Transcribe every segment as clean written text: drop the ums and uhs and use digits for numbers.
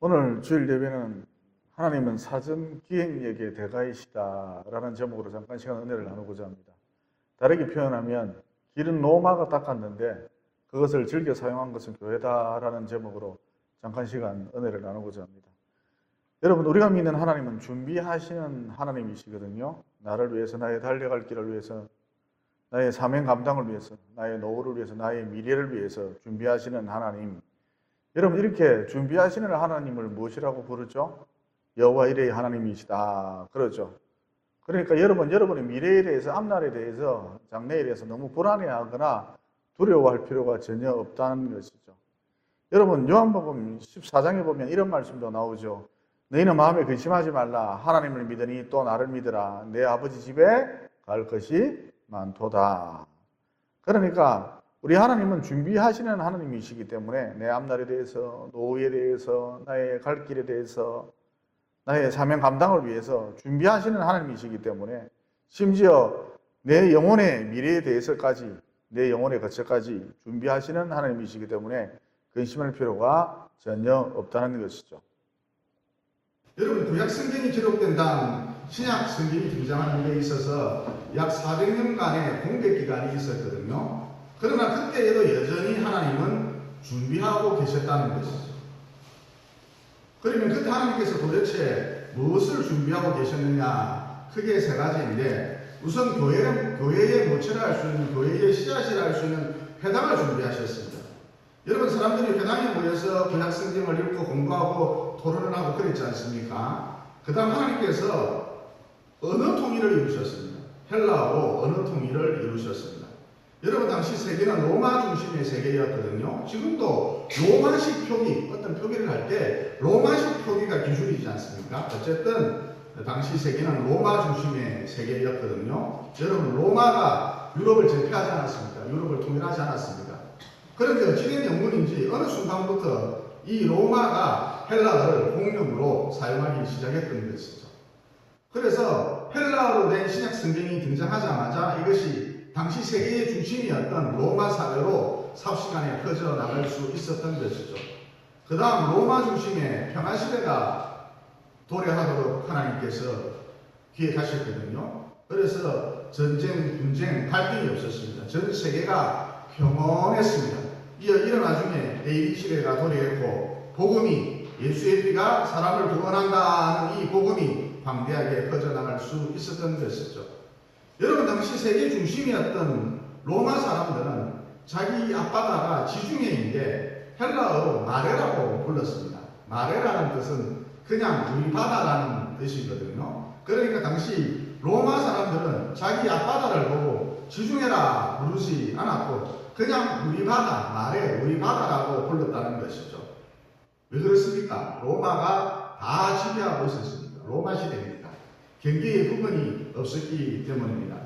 오늘 주일 예배는 하나님은 사전 기행력의 대가이시다 라는 제목으로 잠깐 시간 은혜를 나누고자 합니다. 다르게 표현하면 길은 로마가 닦았는데 그것을 즐겨 사용한 것은 교회다 라는 제목으로 잠깐 시간 은혜를 나누고자 합니다. 여러분, 우리가 믿는 하나님은 준비하시는 하나님이시거든요. 나를 위해서, 나의 달려갈 길을 위해서, 나의 사명 감당을 위해서, 나의 노후를 위해서, 나의 미래를 위해서 준비하시는 하나님. 여러분, 이렇게 준비하시는 하나님을 무엇이라고 부르죠? 여호와 이레의 하나님이시다 그러죠. 그러니까 여러분의 미래에 대해서, 앞날에 대해서, 장래에 대해서 너무 불안해하거나 두려워할 필요가 전혀 없다는 것이죠. 여러분, 요한복음 14장에 보면 이런 말씀도 나오죠. 너희는 마음에 근심하지 말라. 하나님을 믿으니 또 나를 믿으라. 내 아버지 집에 갈 것이 많도다. 그러니까 우리 하나님은 준비하시는 하나님이시기 때문에 내 앞날에 대해서, 노후에 대해서, 나의 갈 길에 대해서, 나의 사명 감당을 위해서 준비하시는 하나님이시기 때문에 심지어 내 영혼의 미래에 대해서까지, 내 영혼의 거처까지 준비하시는 하나님이시기 때문에 근심할 필요가 전혀 없다는 것이죠. 여러분, 구약 성경이 기록된 다음 신약 성경이 등장하는 데 있어서 약 400년간의 공백 기간이 있었거든요. 그러나 그때에도 여전히 하나님은 준비하고 계셨다는 것이죠. 그러면 그때 하나님께서 도대체 무엇을 준비하고 계셨느냐? 크게 세 가지인데, 우선 교회의 모체라 할 수 있는, 교회의 씨앗이라 할 수 있는 회당을 준비하셨습니다. 여러분, 사람들이 회당에 모여서 구약 성경을 읽고 공부하고 토론을 하고 그랬지 않습니까? 그 다음 하나님께서 언어 통일을 이루셨습니다. 헬라어로 언어 통일을 이루셨습니다. 여러분, 당시 세계는 로마 중심의 세계였거든요. 지금도 로마식 표기, 어떤 표기를 할 때 로마식 표기가 기준이지 않습니까? 어쨌든 당시 세계는 로마 중심의 세계였거든요. 여러분, 로마가 유럽을 제패하지 않았습니까? 유럽을 통일하지 않았습니까? 그런데 어찌된 영문인지 어느 순간부터 이 로마가 헬라어를 공용으로 사용하기 시작했던 것이죠. 그래서 헬라어로 된 신약 성경이 등장하자마자 이것이 당시 세계의 중심이었던 로마 사회로 삽시간에 퍼져나갈 수 있었던 것이죠. 그 다음 로마 중심의 평화시대가 도래하도록 하나님께서 기획하셨거든요. 그래서 전쟁, 분쟁, 갈등이 없었습니다. 전 세계가 평온했습니다. 이런 와중에 AD 시대가 도래했고, 복음이, 예수의 피가 사람을 구원한다는 이 복음이 광대하게 퍼져나갈 수 있었던 것이죠. 여러분, 당시 세계 중심이었던 로마 사람들은 자기 앞바다가 지중해인데 헬라어로 마레라고 불렀습니다. 마레라는 뜻은 그냥 우리 바다라는 뜻이거든요. 그러니까 당시 로마 사람들은 자기 앞바다를 보고 지중해라 부르지 않았고 그냥 우리 바다, 마레, 우리 바다라고 불렀다는 것이죠. 왜 그렇습니까? 로마가 다 지배하고 있었습니다. 로마 시대입니다. 경계의 부분이 없었기 때문입니다.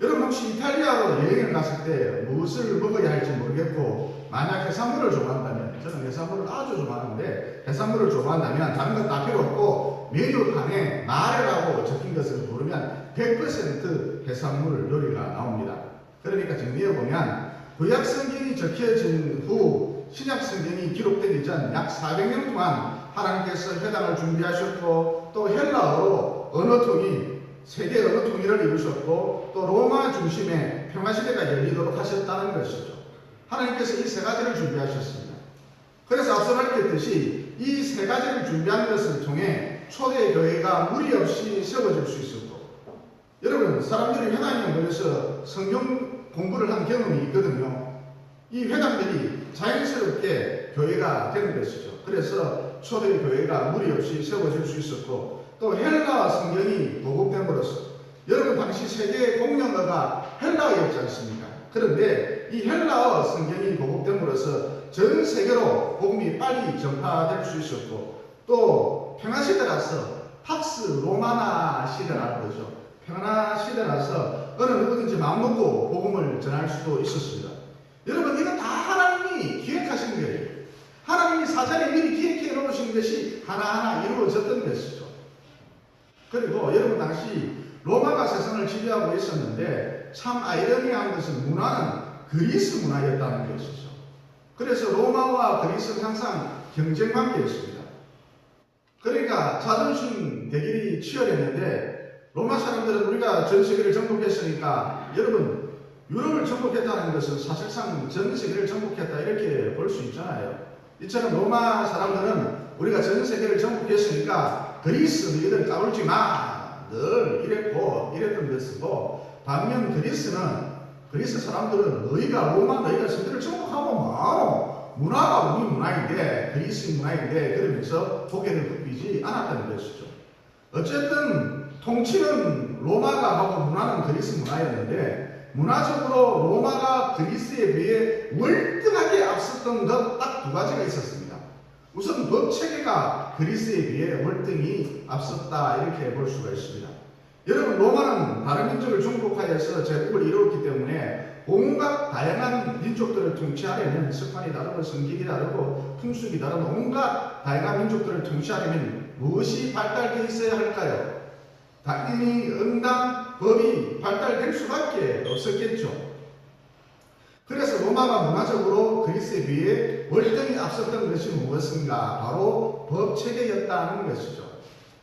여러분, 혹시 이탈리아로 여행을 갔을 때 무엇을 먹어야 할지 모르겠고, 만약 해산물을 좋아한다면, 저는 해산물을 아주 좋아하는데, 해산물을 좋아한다면 다른 건 다 필요 없고 메뉴판에 마레라고 적힌 것을 고르면 100% 해산물 요리가 나옵니다. 그러니까 정리해보면 구약 성경이 적혀진 후 신약 성경이 기록되기 전 약 400년 동안 하나님께서 회당을 준비하셨고, 또 헬라어로 언어 통일, 세계 언어 통일을 이루셨고, 또 로마 중심의 평화시대가 열리도록 하셨다는 것이죠. 하나님께서 이 세 가지를 준비하셨습니다. 그래서 앞서 밝혔듯이 이 세 가지를 준비한 것을 통해 초대 교회가 무리 없이 세워질 수 있었고, 여러분, 사람들이 회당에 모여서 성경 공부를 한 경험이 있거든요. 이 회당들이 자연스럽게 교회가 되는 것이죠. 그래서 초대 교회가 무리 없이 세워질 수 있었고, 또 헬라어 성경이 보급됨으로써, 여러분, 당시 세계의 공용어가 헬라어였지 않습니까? 그런데 이 헬라어 성경이 보급됨으로써 전 세계로 복음이 빨리 전파될 수 있었고, 또 평화시대라서 팍스 로마나 시대라는 거죠. 평화시대라서 어느 누구든지 마음먹고 복음을 전할 수도 있었습니다. 여러분, 이건 다 하나님이 기획하신 거예요. 하나님이 사전에 미리 기획해 놓으신 것이 하나하나 이루어졌던 것이죠. 그리고 여러분, 당시 로마가 세상을 지배하고 있었는데 참 아이러니한 것은 문화는 그리스 문화였다는 것이죠. 그래서 로마와 그리스는 항상 경쟁 관계였습니다. 그러니까 자존심 대결이 치열했는데 로마 사람들은 우리가 전 세계를 정복했으니까 여러분 유럽을 정복했다는 것은 사실상 전 세계를 정복했다 이렇게 볼 수 있잖아요. 이처럼 로마 사람들은 우리가 전 세계를 정복했으니까 그리스 너희들 까불지 마 늘 이랬던 것이고 반면 그리스 사람들은 너희가 세계를 정복하고 뭐하노 문화가 우리 문화인데 그리스 문화인데 그러면서 고개를 굽히지 않았다는 것이죠. 어쨌든 통치는 로마가 하고 문화는 그리스 문화였는데 문화적으로 로마가 그리스에 비해 월등하게 앞섰던 것 딱 두 가지가 있었습니다. 우선 법 체계가 그리스에 비해 월등히 앞섰다 이렇게 볼 수가 있습니다. 여러분 로마는 다른 민족을 정복하여서 제국을 이루었기 때문에 온갖 다양한 민족들을 통치하려면 습관이 다르고 성격이 다르고 풍습이 다른 온갖 다양한 민족들을 통치하려면 무엇이 발달되어 있어야 할까요? 당연히 응당 법이 발달될 수밖에 없었겠죠. 그래서 로마가 문화적으로 그리스에 비해 월등히 앞섰던 것이 무엇인가? 바로 법 체계였다는 것이죠.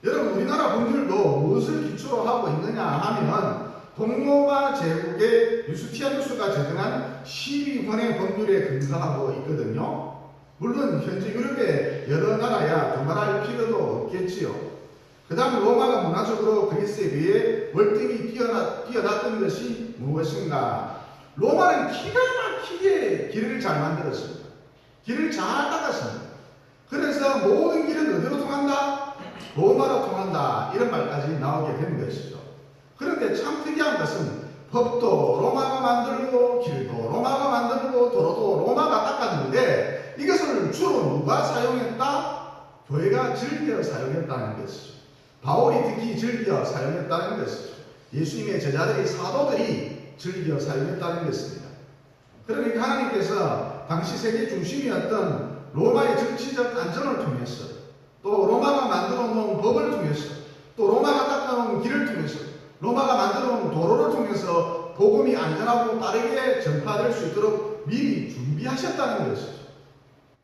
여러분 우리나라 법률도 무엇을 기초로 하고 있느냐 하면 동로마 제국의 유스티아누스가 제정한 12권의 법률에 근거하고 있거든요. 물론 현재 유럽의 여러 나라야 두말할 필요도 없겠지요. 그 다음 로마가 문화적으로 그리스에 비해 월등히 뛰어났던 것이 무엇인가? 로마는 기가 막히게 길을 잘 만들었습니다. 길을 잘 닦았습니다. 그래서 모든 길은 어디로 통한다? 로마로 통한다. 이런 말까지 나오게 된 것이죠. 그런데 참 특이한 것은 법도 로마가 만들고 길도 로마가 만들고 도로도 로마가 닦았는데 이것을 주로 누가 사용했다? 교회가 즐겨 사용했다는 것이죠. 바울이 특히 즐겨 사용했다는 것이죠. 예수님의 제자들이 사도들이 즐겨 사용했다는 것입니다. 그러니까 하나님께서 당시 세계 중심이었던 로마의 정치적 안정을 통해서 또 로마가 만들어 놓은 법을 통해서 또 로마가 닦아놓은 길을 통해서 로마가 만들어 놓은 도로를 통해서 복음이 안전하고 빠르게 전파될 수 있도록 미리 준비하셨다는 것이죠.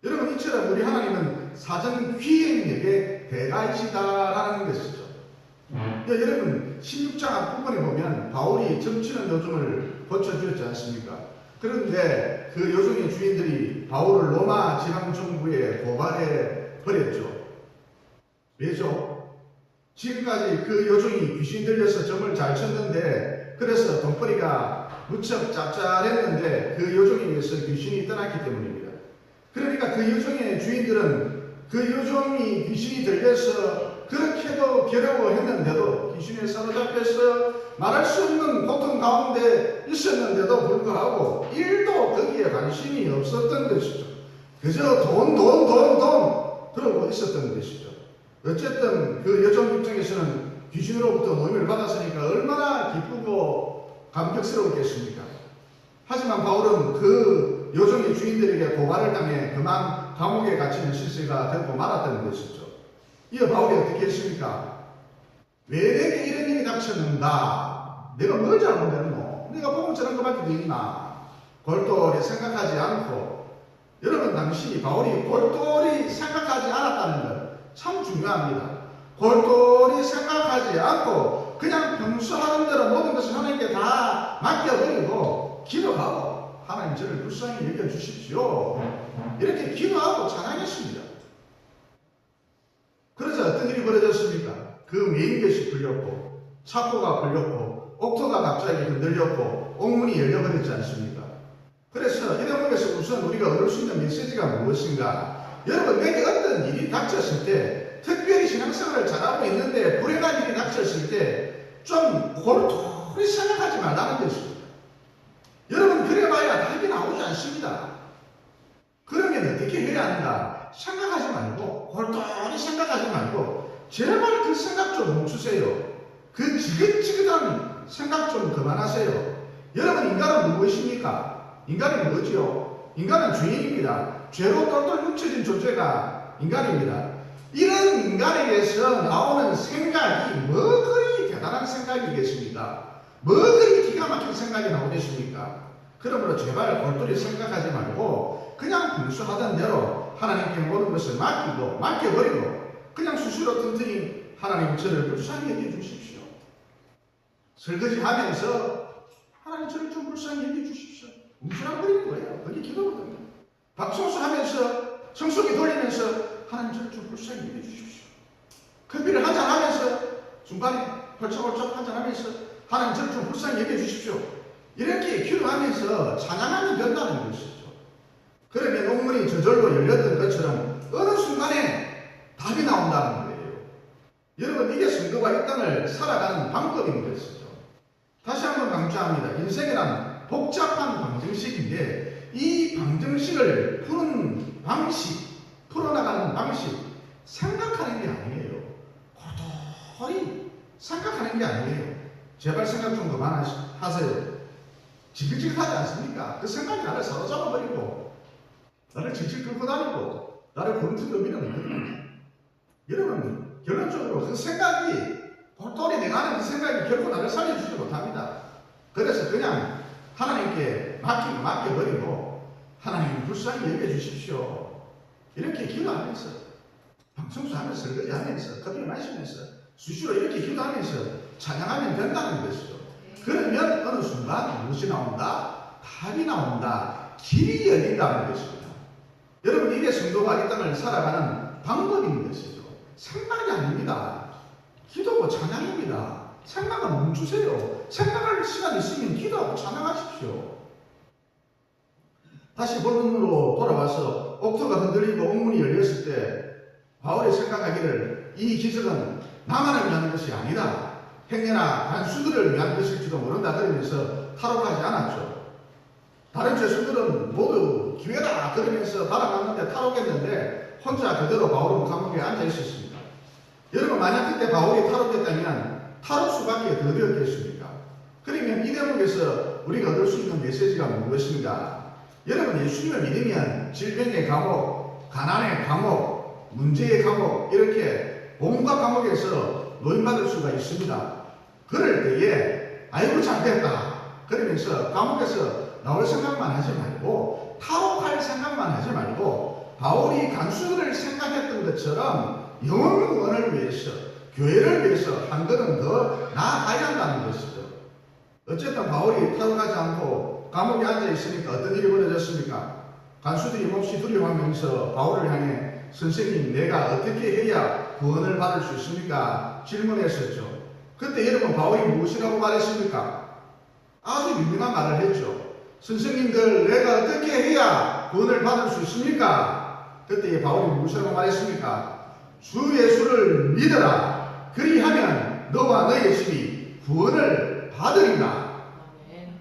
여러분 이처럼 우리 하나님은 사전 귀행력의 대가이시다라는 것이죠. 여러분 16장 앞부분에 보면 바울이 점치는 요즘을 고쳐주었지 않습니까? 그런데 그 요정의 주인들이 바울을 로마 지방정부에 고발해 버렸죠. 왜죠? 지금까지 그 요정이 귀신 들려서 점을 잘 쳤는데 그래서 돈벌이가 무척 짭짤했는데 그 요정에 의해서 귀신이 떠났기 때문입니다. 그러니까 그 요정의 주인들은 그 요정이 귀신이 들려서 그렇게도 괴로워했는데도 귀신에 사로잡혀서 말할 수 없는 고통 가운데 있었는데도 불구하고 일도 거기에 관심이 없었던 것이죠. 그저 돈 그러고 있었던 것이죠. 어쨌든 그 여종 입장에서는 귀신으로부터 노임을 받았으니까 얼마나 기쁘고 감격스러웠겠습니까? 하지만 바울은 그 여종의 주인들에게 고발을 당해 그만 감옥에 갇히는 실세가 되고 말았던 것이죠. 이어 바울이 어떻게 했습니까? 왜 내게 이런 일이 닥쳤는가? 내가 뭘 잘못했노? 내가 보면 저런 것밖에 되니나? 골똘히 생각하지 않고 여러분 당시 바울이 골똘히 생각하지 않았다는 것 참 중요합니다. 골똘히 생각하지 않고 그냥 평소 하던 대로 모든 것을 하나님께 다 맡겨버리고 기도하고 하나님 저를 불쌍히 여겨주십시오. 이렇게 기도하고 찬양했습니다. 그래서 어떤 일이 벌어졌습니까? 그 메인get이 풀렸고 차고가 풀렸고 옥토가 갑자기 흔들렸고 옥문이 열려버렸지 않습니까? 그래서 이런 것에서 우선 우리가 얻을 수 있는 메시지가 무엇인가? 여러분 내게 어떤 일이 닥쳤을 때 특별히 신앙생활을 잘하고 있는데 불행한 일이 닥쳤을 때 좀 골똘히 생각하지 말라는 것입니다. 여러분 그래봐야 답이 나오지 않습니다. 그러면 어떻게 해야 하는가? 생각하지 말고 골똘히 생각하지 말고 제발 그 생각 좀 멈추세요. 그 지긋지긋한 생각 좀 그만하세요. 여러분 인간은 무엇입니까? 인간은 뭐지요? 인간은 죄인입니다. 죄로 똘똘 뭉쳐진 존재가 인간입니다. 이런 인간에게서 나오는 생각이 뭐 그리 대단한 생각이겠습니까? 뭐 그리 기가 막힌 생각이 나오겠습니까? 그러므로 제발 골똘히 생각하지 말고 그냥 분수하던 대로 하나님께 모든 것을 맡겨버리고 그냥 수시로 튼튼히 하나님 저를 불쌍히 여겨 주십시오. 설거지 하면서 하나님 저를 좀 불쌍히 여겨 주십시오. 움츠랑거리는 거예요. 그게 기도거든요. 박성수 하면서 청소기 돌리면서 하나님 저를 좀 불쌍히 여겨 주십시오. 커피를 한잔 하면서 중간에 펄쩍펄쩍 한잔 하면서 하나님 저를 좀 불쌍히 여겨 주십시오. 이렇게 기도하면서 찬양하면 된다는 것이죠. 그러면 옥문이 저절로 열렸던 것처럼 어느 순간에 답이 나온다는 거예요. 여러분, 이게 성도가 이 땅을 살아가는 방법인 것이죠. 다시 한번 강조합니다. 인생이란 복잡한 방정식인데 이 방정식을 푸는 방식, 풀어나가는 방식, 생각하는 게 아니에요. 고도히 생각하는 게 아니에요. 제발 생각 좀 그만하세요. 지긋지긋하지 않습니까? 그 생각이 나를 사로잡아버리고 나를 질질 끌고 다니고 나를 곤두더미는 거예요. 여러분, 결론적으로 그 생각이 골똘히 내가 하는 그 생각이 결코 나를 살려주지 못합니다. 그래서 그냥 하나님께 맡겨버리고 하나님 불쌍히 여겨주십시오. 이렇게 기도하면서 방청소하면서 설거지하면서 커피 마시면서 수시로 이렇게 기도하면서 찬양하면 된다는 것이죠. 그러면 어느 순간 무엇이 나온다? 답이 나온다. 길이 열린다는 것입니다. 여러분, 이게 성도가 이 땅을 살아가는 방법인 것이죠. 생각이 아닙니다. 기도고 찬양입니다. 생각을 멈추세요. 생각할 시간 있으면 기도하고 찬양하십시오. 다시 본문으로 돌아와서 옥토가 흔들리고 옥문이 열렸을 때 바울이 생각하기를 이 기적은 나만을 위한 것이 아니다. 행여나 단수들을 위한 것일지도 모른다. 그러면서 탈옥하지 않았죠. 다른 죄수들은 모두 기회다 그러면서 달아갔는데 탈옥했는데 혼자 그대로 바울은 감옥에 앉아 있었습니다. 여러분, 만약 그때 바울이 탈옥했다면 탈옥수밖에 더 되었겠습니까? 그러면 이 대목에서 우리가 얻을 수 있는 메시지가 무엇인가? 여러분, 예수님을 믿으면 질병의 감옥, 가난의 감옥, 문제의 감옥, 이렇게 온갖 감옥에서 노임받을 수가 있습니다. 그럴 때에 아이고 잘됐다 그러면서 감옥에서 나올 생각만 하지 말고 탈옥할 생각만 하지 말고 바울이 간수들을 생각했던 것처럼 영혼 구원을 위해서 교회를 위해서 한 걸음 더 나아가야 한다는 것이죠. 어쨌든 바울이 탈옥하지 않고 감옥에 앉아 있으니까 어떤 일이 벌어졌습니까? 간수들이 몹시 두려워하면서 바울을 향해 선생님, 내가 어떻게 해야 구원을 받을 수 있습니까? 질문했었죠. 그때 여러분, 바울이 무엇이라고 말했습니까? 아주 유명한 말을 했죠. 선생님들, 내가 어떻게 해야 구원을 받을 수 있습니까? 그때 바울이 무엇이라고 말했습니까? 주 예수를 믿어라. 그리하면 너와 너의 집이 구원을 받으리라.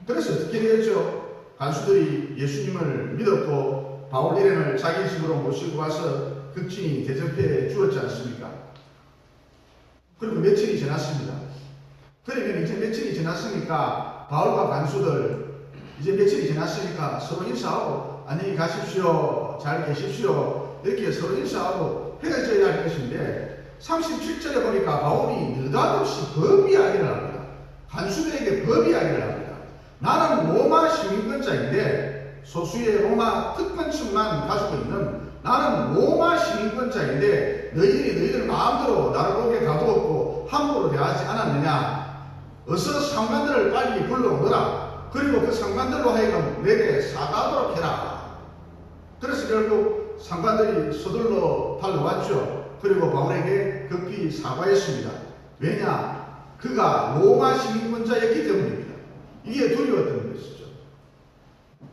그래서 어떻게 되었죠? 간수들이 예수님을 믿었고 바울 일행을 자기 집으로 모시고 와서 극진히 대접해 주었지 않습니까? 그리고 며칠이 지났습니다. 그러면 이제 며칠이 지났으니까 바울과 간수들 이제 며칠이 지났으니까 서로 인사하고 안녕히 가십시오, 잘 계십시오 이렇게 서로 인사하고 헤어져야 할 것인데 37절에 보니까 바울이 느닷없이 법 이야기를 합니다. 간수들에게 법 이야기를 합니다. 나는 로마 시민권자인데 소수의 로마 특권층만 가지고 있는 나는 로마 시민권자인데 너희들 마음대로 나를 오게 가두었고 함부로 대하지 않았느냐. 어서 상관들을 빨리 불러오너라. 그리고 그 상관들로 하여금 내게 사과하도록 해라. 그래서 결국 상관들이 서둘러 달려왔죠. 그리고 바울에게 급히 사과했습니다. 왜냐? 그가 로마 시민권자였기 때문입니다. 이게 두려웠던 것이죠.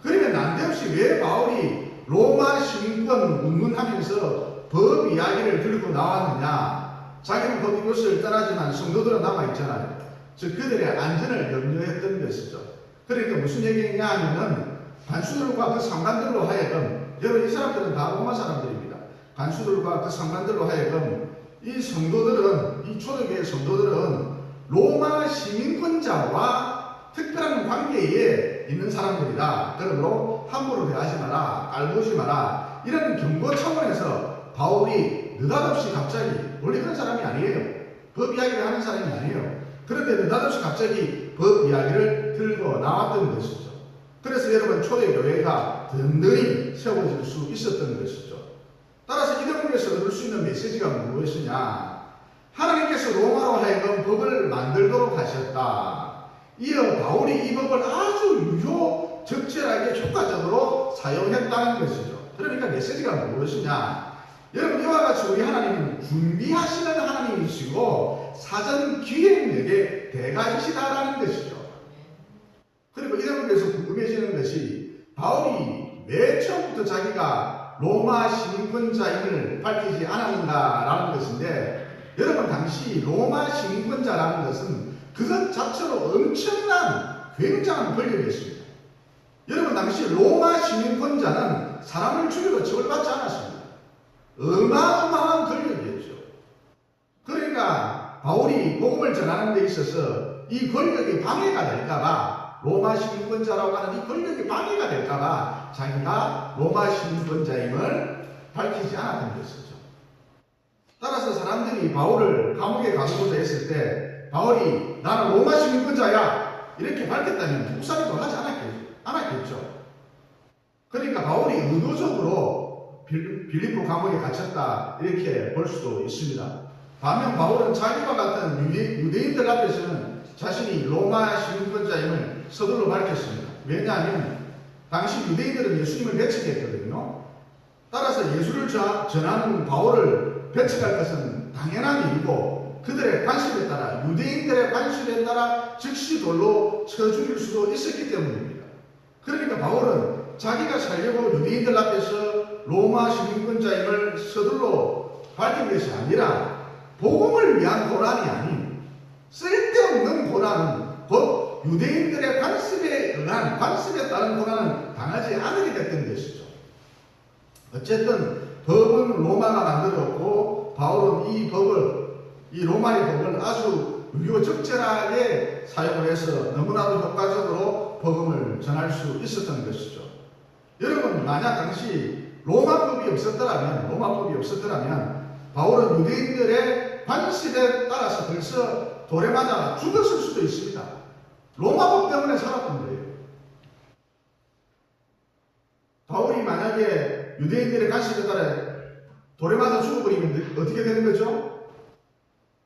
그러면 난데없이 왜 바울이 로마 시민권 운운하면서 법 이야기를 들고 나왔느냐? 자기는 곧 이곳을 떠나지만 성도들은 남아있잖아요. 즉 그들의 안전을 염려했던 것이죠. 그러니까 무슨 얘기냐 하면은 간수들과 그 상관들로 하여금, 여러분 이 사람들은 다 로마 사람들입니다. 간수들과 그 상관들로 하여금 이 성도들은, 이 초대교회 성도들은 로마 시민권자와 특별한 관계에 있는 사람들이다. 그러므로 함부로 대하지 마라, 깔보지 마라. 이런 경고 차원에서 바울이 느닷없이 갑자기, 원래 그런 사람이 아니에요. 법 이야기를 하는 사람이 아니에요. 그런데 느닷없이 갑자기 법 이야기를 들고 나왔던 것이죠. 그래서 여러분 초대교회가 든든히 세워질 수 있었던 것이죠. 따라서 이 대목에서 얻을 수 있는 메시지가 무엇이냐? 하나님께서 로마로 하여금 법을 만들도록 하셨다. 이어 바울이 이 법을 아주 적절하게 효과적으로 사용했다는 것이죠. 그러니까 메시지가 무엇이냐? 여러분, 이와 같이 우리 하나님은 준비하시는 하나님이시고 사전 기획력의 대가이시다라는 것이죠. 그리고 이 대목에서 궁금해지는 것이 바울이 맨 처음부터 자기가 로마 시민권자임을 밝히지 않았는가라는 것인데, 여러분, 당시 로마 시민권자라는 것은 그것 자체로 엄청난 굉장한 권력이었습니다. 여러분, 당시 로마 시민권자는 사람을 죽여도 처벌받지 않았습니다. 어마어마한 권력이었죠. 그러니까 바울이 복음을 전하는 데 있어서 이 권력이 방해가 될까봐, 로마 시민권자라고 하는 이 권력이 방해가 될까봐 자기가 로마 시민권자임을 밝히지 않았던 것이죠. 따라서 사람들이 바울을 감옥에 가두고자 했을 때 바울이 나는 로마 시민권자야 이렇게 밝혔다면 묵살이도 하지 않았겠죠. 그러니까 바울이 의도적으로 빌립보 감옥에 갇혔다 이렇게 볼 수도 있습니다. 반면 바울은 자기와 같은 유대인들 앞에서는 자신이 로마 시민권자임을 서둘러 밝혔습니다. 왜냐하면 당시 유대인들은 예수님을 배척했거든요. 따라서 예수를 전하는 바울을 배척할 것은 당연한 일이고, 그들의 관심에 따라, 유대인들의 관심에 따라 즉시 돌로 쳐 죽일 수도 있었기 때문입니다. 그러니까 바울은 자기가 살려고 유대인들 앞에서 로마 시민권자임을 서둘러 밝힌 것이 아니라 복음을 위한 고난이 아닌 쓸데없는 고난은 곧 유대인들의 관습에 따른 고난은 당하지 않으게 됐던 것이죠. 어쨌든 법은 로마가 만들었고 바울은 이 로마의 법을 아주 유효적절하게 사용을 해서 너무나도 효과적으로 복음을 전할 수 있었던 것이죠. 여러분, 만약 당시 로마법이 없었더라면 바울은 유대인들의 관습에 따라서 벌써 돌에 맞아 죽었을 수도 있습니다. 로마법 때문에 살았던 거예요. 바울이 만약에 유대인들의 관습에 따라 돌에 맞아 죽어버리면 어떻게 되는 거죠?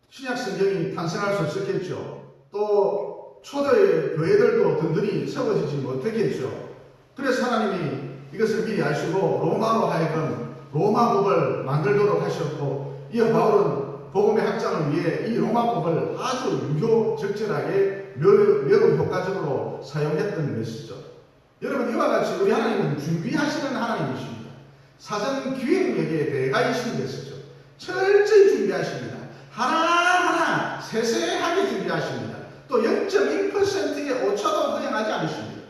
신약 성경이 탄생할 수 없었겠죠. 또 초대 교회들도 든든히 세워지지 못했겠죠. 그래서 하나님이 이것을 미리 아시고 로마로 하여금 로마법을 만들도록 하셨고, 이어 바울은 복음의 확장을 위해 이 로마법을 아주 유효적절하게 매우 효과적으로 사용했던 것이죠. 여러분, 이와 같이 우리 하나님은 준비하시는 하나님이십니다. 사전 기획력의 대가이신 것이죠. 철저히 준비하십니다. 하나하나 세세하게 준비하십니다. 또 0.1%의 오차도 허용하지 않으십니다.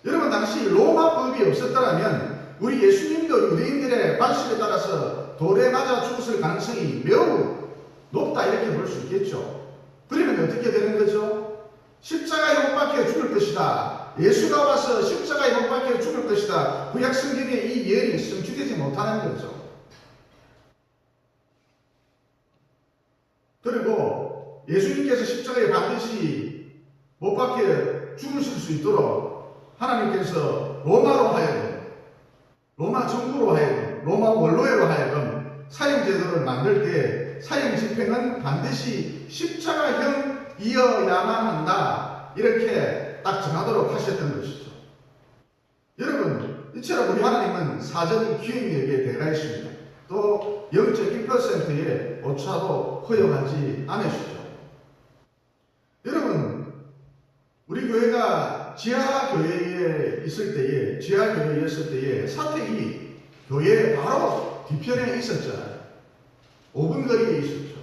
여러분, 당시 로마법이 없었더라면 우리 예수님도 유대인들의 관습에 따라서 돌에 맞아 죽었을 가능성이 매우 높다 이렇게 볼 수 있겠죠. 그러면 어떻게 되는 거죠? 십자가에 못 박혀 죽을 것이다. 예수가 와서 십자가에 못 박혀 죽을 것이다. 구약 성경의 이 예언이 성취되지 못하는 거죠. 그리고 예수님께서 십자가에 반드시 못 박혀 죽으실 수 있도록 하나님께서 로마로 하여금, 로마 정부로 하여금, 로마 원로회로 하여금 사형제도를 만들 때 사형 집행은 반드시 십자가형이어야만 한다 이렇게 딱 정하도록 하셨던 것이죠. 여러분, 이처럼 우리 하나님은 사전 기획력의 대가이십니다. 또 0.1%의 오차도 허용하지 않으시죠. 여러분, 우리 교회가 지하교회에 있을 때에 사택이 교회 바로 뒤편에 있었잖아요. 5분 거리에 있었죠.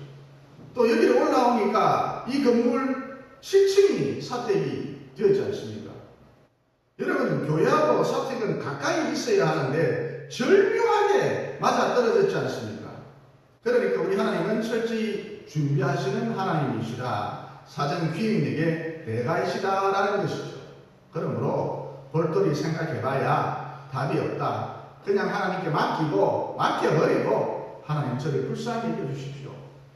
또 여기로 올라오니까 이 건물 7층이 사택이 되었지 않습니까? 여러분, 교회하고 사택은 가까이 있어야 하는데 절묘하게 맞아떨어졌지 않습니까? 그러니까 우리 하나님은 철저히 준비하시는 하나님이시라 사전 기획력의 대가이시다라는 것이죠. 그러므로 볼똘히 생각해봐야 답이 없다. 그냥 하나님께 맡겨버리고 하나님 저를 불쌍히 여겨주십시오.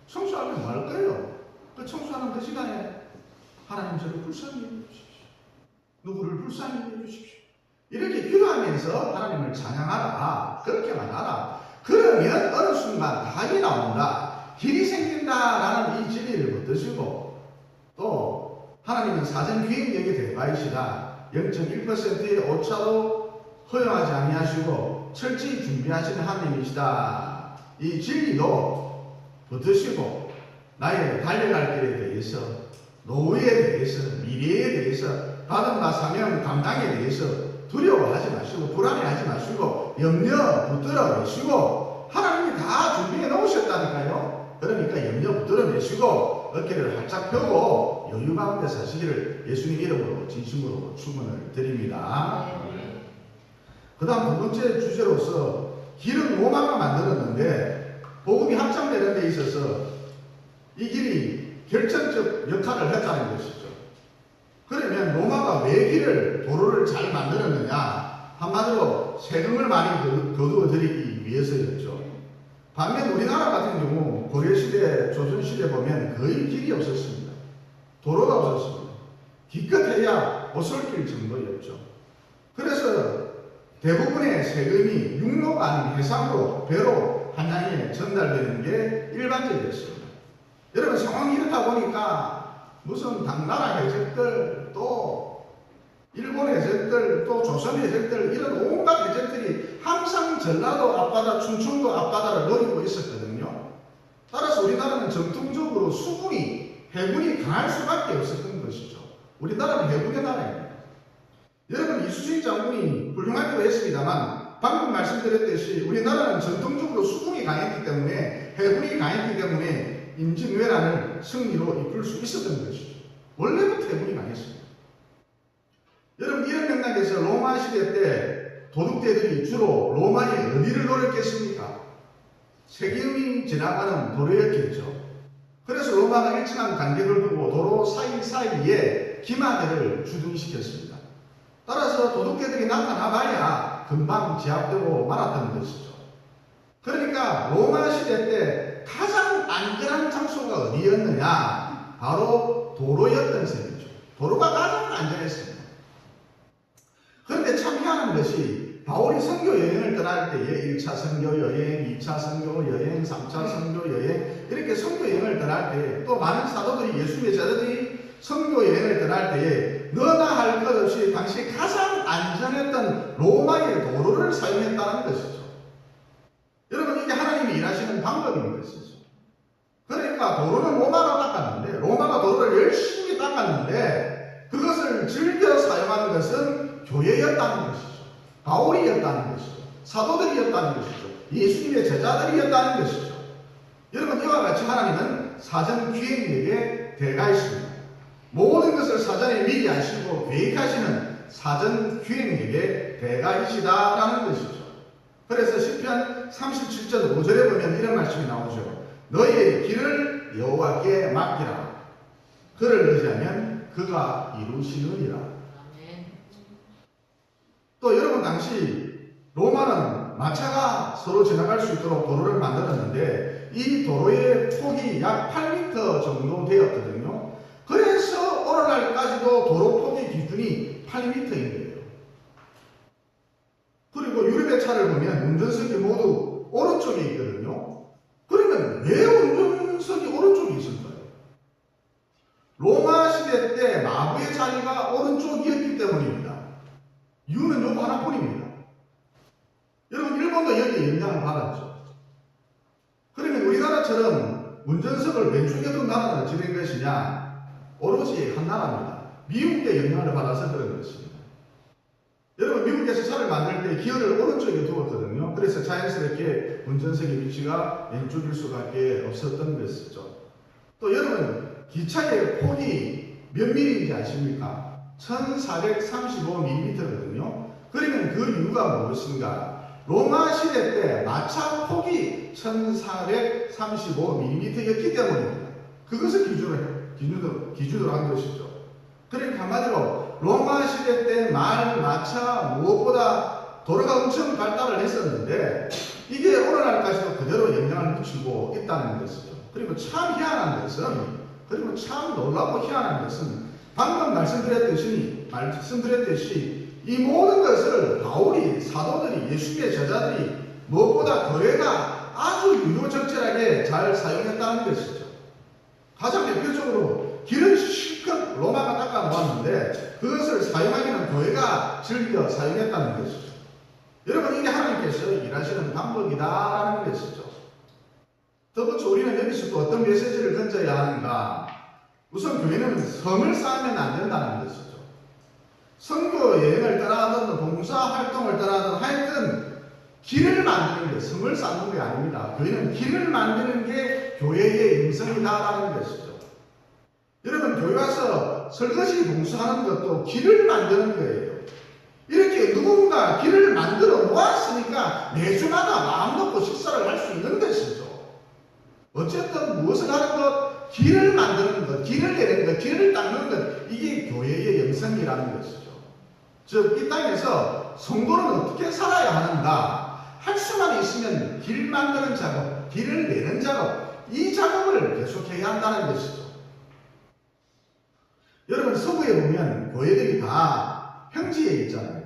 청소하면 뭐 할 거예요? 그 청소하는 그 시간에 하나님 저를 불쌍히 여겨주십시오. 누구를 불쌍히 여겨주십시오. 이렇게 기도하면서 하나님을 찬양하라. 그렇게만 하라. 그러면 어느 순간 답이 나온다. 길이 생긴다라는 이 진리를 붙드시고 또 하나님은 사전 기획력의 대가이시다. 0.1%의 오차도 허용하지 아니하시고 철저히 준비하시는 하나님이시다. 이 진리도 붙드시고 나의 달려갈 길에 대해서 노후에 대해서 미래에 대해서 받은 사명 감당에 대해서 두려워하지 마시고 불안해하지 마시고 염려 붙들어 내시고 하나님이 다 준비해 놓으셨다니까요. 그러니까 염려 붙들어 내시고 어깨를 활짝 펴고 여유 가운데 사시기를 예수님 이름으로 진심으로 축원을 드립니다. 그 다음 두 번째 주제로서 길은 로마가 만들었는데 복음이 확장되는 데 있어서 이 길이 결정적 역할을 했다는 것이죠. 그러면 로마가 왜 도로를 잘 만들었느냐? 한마디로 세금을 많이 거두어 들이기 위해서였죠. 반면 우리나라 같은 경우 고려시대, 조선시대 보면 거의 길이 없었습니다. 도로가 없었습니다. 기껏해야 오솔길 정도였죠. 그래서 대부분의 세금이 육로가 아닌 해상으로 배로 한양에 전달되는 게 일반적이었습니다. 여러분 상황이 이렇다 보니까 무슨 당나라 해적들 또 일본 해적들 또 조선 해적들 이런 온갖 해적들이 항상 전라도 앞바다 충청도 앞바다를 노리고 있었거든요. 따라서 우리나라는 전통적으로 해군이 강할 수밖에 없었던 것이죠. 우리나라는 해군의 나라입니다. 여러분 이수진 장군이 훌륭하기도 했습니다만 방금 말씀드렸듯이 우리나라는 전통적으로 수군이 강했기 때문에 해군이 강했기 때문에 임진왜란을 승리로 이끌 수 있었던 것이죠. 원래부터 해군이 강했습니다. 여러분 이런 맥락에서 로마 시대 때 도둑대들이 주로 로마의 어디를 노렸겠습니까? 세금이 지나가는 도로였겠죠. 그래서 로마가 일정한 간격을 두고 도로 사이사이에 기마대를 주둔시켰습니다. 따라서 도둑대들이 나타나 봐야 금방 제압되고 말았던 것이죠. 그러니까 로마 시대 때 가장 안전한 장소가 어디였느냐? 바로 도로였던 셈이죠. 도로가 가장 안전했습니다. 그런데 참 희한한 것이 바울이 선교 여행을 떠날 때에 1차 선교 여행, 2차 선교 여행, 3차 선교 여행 이렇게 선교 여행을 떠날 때 또 많은 사도들이 예수님의 제자들이 선교 여행을 떠날 때에 너나 할 것 없이 당시 가장 안전했던 로마의 도로를 사용했다는 것이죠. 여러분 이게 하나님이 일하시는 방법인 것이죠. 그러니까 도로는 로마가 닦았는데 로마가 도로를 열심히 닦았는데 그것을 즐겨 사용하는 것은 교회였다는 것이죠. 바울이었다는 것이죠. 사도들이었다는 것이죠. 예수님의 제자들이었다는 것이죠. 여러분 이와 같이 하나님은 사전 기획력의 대가이십니다. 모든 것을 사전에 미리 아시고 계획하시는 사전 기획력의 대가이시다라는 것이죠. 그래서 시편 37절 5절에 보면 이런 말씀이 나오죠. 너희의 길을 여호와께 맡기라. 그를 의지하면 그가 이루시느니라. 또 여러분 당시 로마는 마차가 서로 지나갈 수 있도록 도로를 만들었는데 이 도로의 폭이 약 8m 정도 되었거든요. 그래서 오늘날까지도 도로 폭의 기준이 8m인 거예요. 그리고 유럽의 차를 보면 운전석이 모두 오른쪽에 있거든요. 그러면 왜 운전석이 오른쪽에 있을까요? 로마 시대 때 마부의 자리가 오른쪽이었기 때문입니다. 이유는 요거 하나뿐입니다. 여러분 일본도 여기에 영향을 받았죠. 그러면 우리나라처럼 운전석을 왼쪽에 둔 나라는 어찌 된 것이냐? 오로지 한 나라입니다. 미국의 영향을 받아서 그런 것입니다. 여러분 미국에서 차를 만들 때 기어를 오른쪽에 두었거든요. 그래서 자연스럽게 운전석의 위치가 왼쪽일 수밖에 없었던 것이죠. 또 여러분 기차의 폭이 몇 밀리인지 아십니까? 1435mm거든요. 그러면 그 이유가 무엇인가? 로마 시대 때 마차 폭이 1435mm였기 때문입니다. 그것을 기준으로 한 것이죠. 그러니까 한마디로 로마 시대 때 말, 마차 무엇보다 도로가 엄청 발달을 했었는데 이게 오늘날까지도 그대로 영향을 미치고 있다는 것이죠. 그리고 참 희한한 것은 그리고 참 놀랍고 희한한 것은 방금 말씀드렸듯이 이 모든 것을 바울이 사도들이 예수님의 제자들이 무엇보다 교회가 아주 유효적절하게 잘 사용했다는 것이죠. 가장 대표적으로 길은 실컷 로마가 닦아 놓았는데 그것을 사용하기는 교회가 즐겨 사용했다는 것이죠. 여러분, 이게 하나님께서 일하시는 방법이다라는 것이죠. 더 번째, 우리는 여기서 또 어떤 메시지를 던져야 하는가? 우선 교회는 성을 쌓으면 안 된다는 것이죠. 선교 여행을 떠나든 봉사 활동을 떠나든 하여튼 길을 만드는 게 성을 쌓는 게 아닙니다. 교회는 길을 만드는 게 교회의 영성이다라는 것이죠. 여러분, 교회 와서 설거지 봉사하는 것도 길을 만드는 거예요. 이렇게 누군가 길을 만들어 놓았으니까 매주마다 마음 놓고 식사를 할 수 있는 것이죠. 어쨌든 무엇을 하는 것, 길을 만드는 것, 길을 내는 것, 길을 닦는 것, 이게 교회의 영성이라는 것이죠. 즉, 이 땅에서 성도는 어떻게 살아야 하는가? 할 수만 있으면 길 만드는 작업, 길을 내는 작업, 이 작업을 계속해야 한다는 것이죠. 여러분, 서구에 보면 교회들이 다 평지에 있잖아요.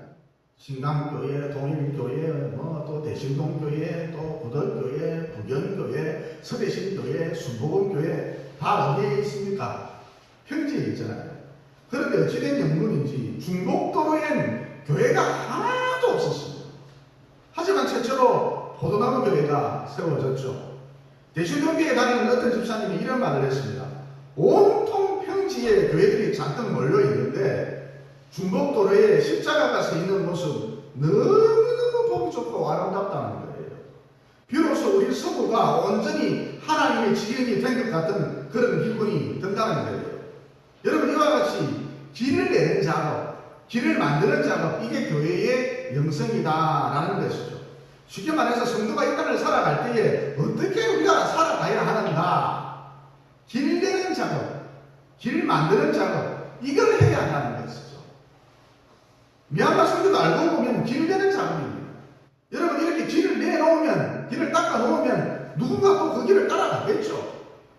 신강교회, 동일교회, 또 대신동교회, 또 구덕교회, 부견교회, 서대신교회, 순복음교회 다 어디에 있습니까? 평지에 있잖아요. 그런데 어찌된 영문인지 중국도로엔 교회가 하나도 없었습니다. 하지만 최초로 포도나무 교회가 세워졌죠. 대신동교회에 다니는 어떤 집사님이 이런 말을 했습니다. 온통 평지에 교회들이 잔뜩 몰려 있는데 중복도로에 십자가가 서 있는 모습 너무너무 보기 좋고 아름답다는 거예요. 비로소 우리 서구가 온전히 하나님의 지경이 된 것 같은 그런 기분이 든다는 거예요. 여러분, 이와 같이 길을 내는 작업, 길을 만드는 작업, 이게 교회의 영성이다라는 것이죠. 쉽게 말해서 성도가 이 땅을 살아갈 때에 어떻게 우리가 살아가야 하는가? 길 내는 작업, 길 만드는 작업, 이걸 해야 한다는 것이죠. 미얀마 성도도 알고 보면 길 내는 작업입니다. 여러분, 이렇게 길을 내놓으면, 길을 닦아 놓으면 누군가 또 그 길을 따라가겠죠.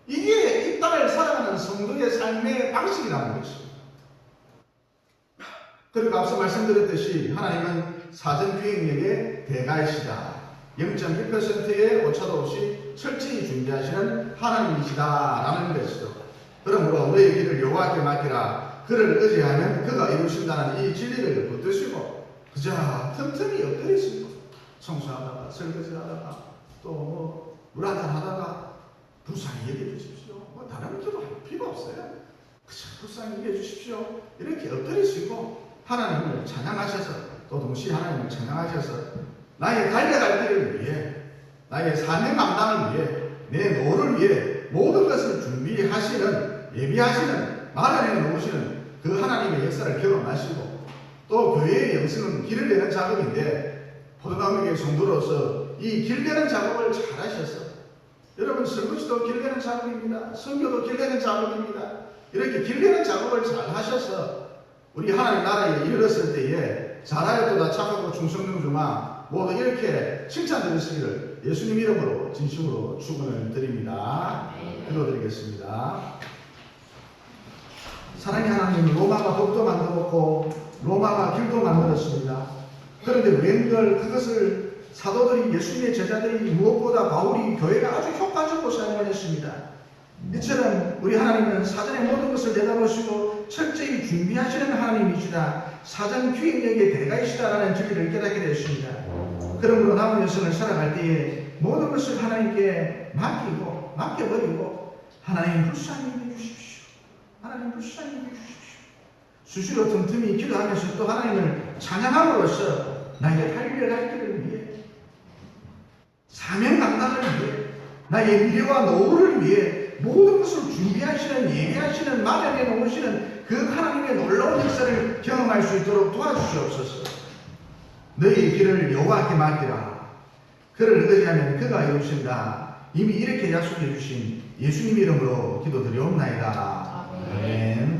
이게 이 땅을 살아가는 성도의 삶의 방식이라는 것입니다. 그리고 앞서 말씀드렸듯이 하나님은 사전기획력의 대가이시다. 0.1%의 오차도 없이 철저히 준비하시는 하나님이시다라는 것이죠. 그러므로 너의 길을 여호와께 맡기라. 그를 의지하면 그가 이루신다는 이 진리를 붙드시고 그저 틈틈이 엎드리시고 청소하다가 설거지하다가 또 물 한잔 하다가 불쌍히 얘기해 주십시오. 다른 기도 할 필요 없어요. 그저 불쌍히 얘기해 주십시오. 이렇게 엎드리시고 하나님을 찬양하셔서 또 동시에 하나님을 찬양하셔서 나의 달려갈 길을 위해, 나의 사명 감당을 위해, 내 노를 위해 모든 것을 준비하시는, 예비하시는, 마련해 놓으시는 그 하나님의 역사를 경험하시고 또 교회의 영성은 길을 내는 작업인데 포도나무교회 성도로서 이 길 내는 작업을 잘 하셔서 여러분, 설거지도 길 내는 작업입니다. 선교도 길 내는 작업입니다. 이렇게 길 내는 작업을 잘 하셔서 우리 하나님 나라에 이르렀을 때에 잘하였도다 착하고 충성된 중아 모두 이렇게 칭찬 드리시기를 예수님 이름으로 진심으로 축원을 드립니다. 기도드리겠습니다. 사랑의 하나님, 로마가 법도 만들었고 로마가 길도 만들었습니다. 그런데 웬걸 그것을 사도들이, 예수님의 제자들이, 무엇보다 바울이 교회가 아주 효과적으로 사용을 했습니다. 이처럼 우리 하나님은 사전에 모든 것을 내다보시고 철저히 준비하시는 하나님이시다. 사전 기획력의 대가이시다라는 진리를 깨닫게 되었습니다. 그러므로 남은 여생을 살아갈 때에 모든 것을 하나님께 맡겨버리고 하나님 불쌍히 해주십시오. 하나님 불쌍히 해주십시오. 수시로 틈틈이 기도하면서 또 하나님을 찬양함으로써 나의 달려갈 길을 위해, 사명 감당을 위해, 나의 미래와 노후를 위해 모든 것을 준비하시는, 예비하시는, 마련해 놓으시는 그 하나님의 놀라운 역사를 경험할 수 있도록 도와주시옵소서. 너희 길을 여호와께 맡기라. 그를 의지하면 그가 이루신다. 이미 이렇게 약속해 주신 예수님 이름으로 기도드리옵나이다. 아멘.